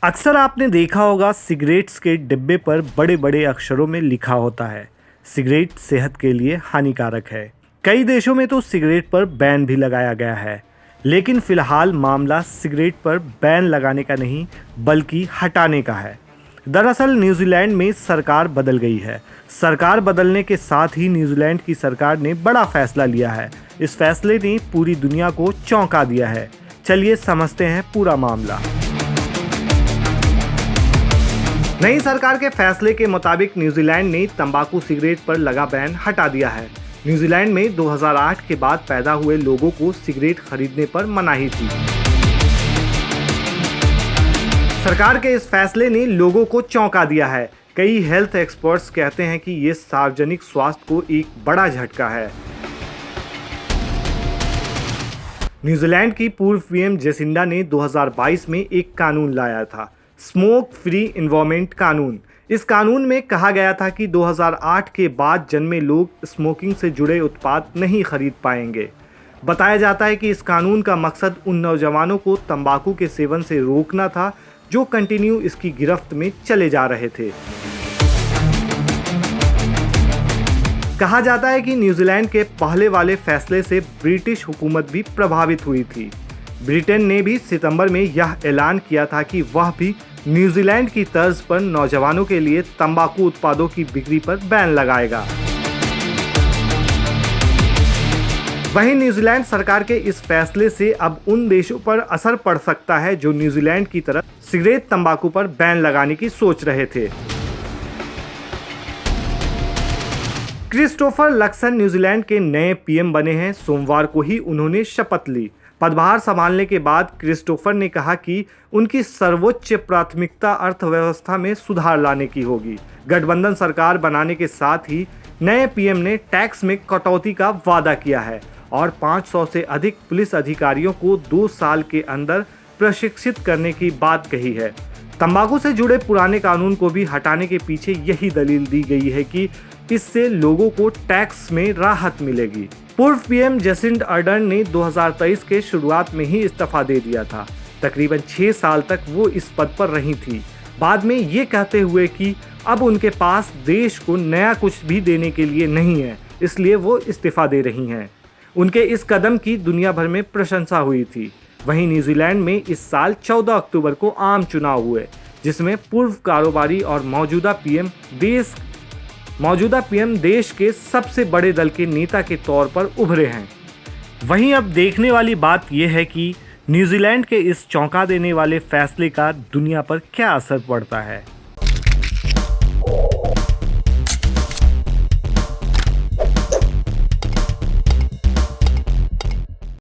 अक्सर आपने देखा होगा सिगरेट्स के डिब्बे पर बड़े बड़े अक्षरों में लिखा होता है, सिगरेट सेहत के लिए हानिकारक है। कई देशों में तो सिगरेट पर बैन भी लगाया गया है, लेकिन फिलहाल मामला सिगरेट पर बैन लगाने का नहीं बल्कि हटाने का है। दरअसल न्यूजीलैंड में सरकार बदल गई है। सरकार बदलने के साथ ही न्यूजीलैंड की सरकार ने बड़ा फैसला लिया है। इस फैसले ने पूरी दुनिया को चौंका दिया है। चलिए समझते हैं पूरा मामला। नई सरकार के फैसले के मुताबिक न्यूजीलैंड ने तंबाकू सिगरेट पर लगा बैन हटा दिया है। न्यूजीलैंड में 2008 के बाद पैदा हुए लोगों को सिगरेट खरीदने पर मनाही थी। सरकार के इस फैसले ने लोगों को चौंका दिया है। कई हेल्थ एक्सपर्ट्स कहते हैं कि ये सार्वजनिक स्वास्थ्य को एक बड़ा झटका है। न्यूजीलैंड की पूर्व पीएम जेसिंडा ने 2022 में एक कानून लाया था, स्मोक फ्री एनवायरनमेंट कानून। इस कानून में कहा गया था कि 2008 के बाद जन्मे लोग स्मोकिंग से जुड़े उत्पाद नहीं खरीद पाएंगे। बताया जाता है कि इस कानून का मकसद उन नौजवानों को तंबाकू के सेवन से रोकना था जो कंटिन्यू इसकी गिरफ्त में चले जा रहे थे। कहा जाता है कि न्यूजीलैंड के पहले वाले फैसले से ब्रिटिश हुकूमत भी प्रभावित हुई थी। ब्रिटेन ने भी सितंबर में यह ऐलान किया था कि वह भी न्यूजीलैंड की तर्ज पर नौजवानों के लिए तंबाकू उत्पादों की बिक्री पर बैन लगाएगा। वहीं न्यूजीलैंड सरकार के इस फैसले से अब उन देशों पर असर पड़ सकता है जो न्यूजीलैंड की तरह सिगरेट तंबाकू पर बैन लगाने की सोच रहे थे। क्रिस्टोफर लक्सन न्यूजीलैंड के नए पीएम बने हैं। सोमवार को ही उन्होंने शपथ ली। पदभार संभालने के बाद क्रिस्टोफर ने कहा कि उनकी सर्वोच्च प्राथमिकता अर्थव्यवस्था में सुधार लाने की होगी। गठबंधन सरकार बनाने के साथ ही नए पीएम ने टैक्स में कटौती का वादा किया है और 500 से अधिक पुलिस अधिकारियों को 2 साल के अंदर प्रशिक्षित करने की बात कही है। तंबाकू से जुड़े पुराने कानून को भी हटाने के पीछे यही दलील दी गई है कि इससे लोगों को टैक्स में राहत मिलेगी। पूर्व पीएम जेसिंडा अर्डर्न ने 2023 के शुरुआत में ही इस्तीफा दे दिया था। तकरीबन 6 साल तक वो इस पद पर रही थी, बाद में ये कहते हुए कि अब उनके पास देश को नया कुछ भी देने के लिए नहीं है, इसलिए वो इस्तीफा दे रही हैं। उनके इस कदम की दुनिया भर में प्रशंसा हुई थी। वहीं न्यूजीलैंड में इस साल 14 अक्टूबर को आम चुनाव हुए, जिसमें पूर्व कारोबारी और मौजूदा पीएम देश के सबसे बड़े दल के नेता के तौर पर उभरे हैं। वहीं अब देखने वाली बात यह है कि न्यूजीलैंड के इस चौंका देने वाले फैसले का दुनिया पर क्या असर पड़ता है।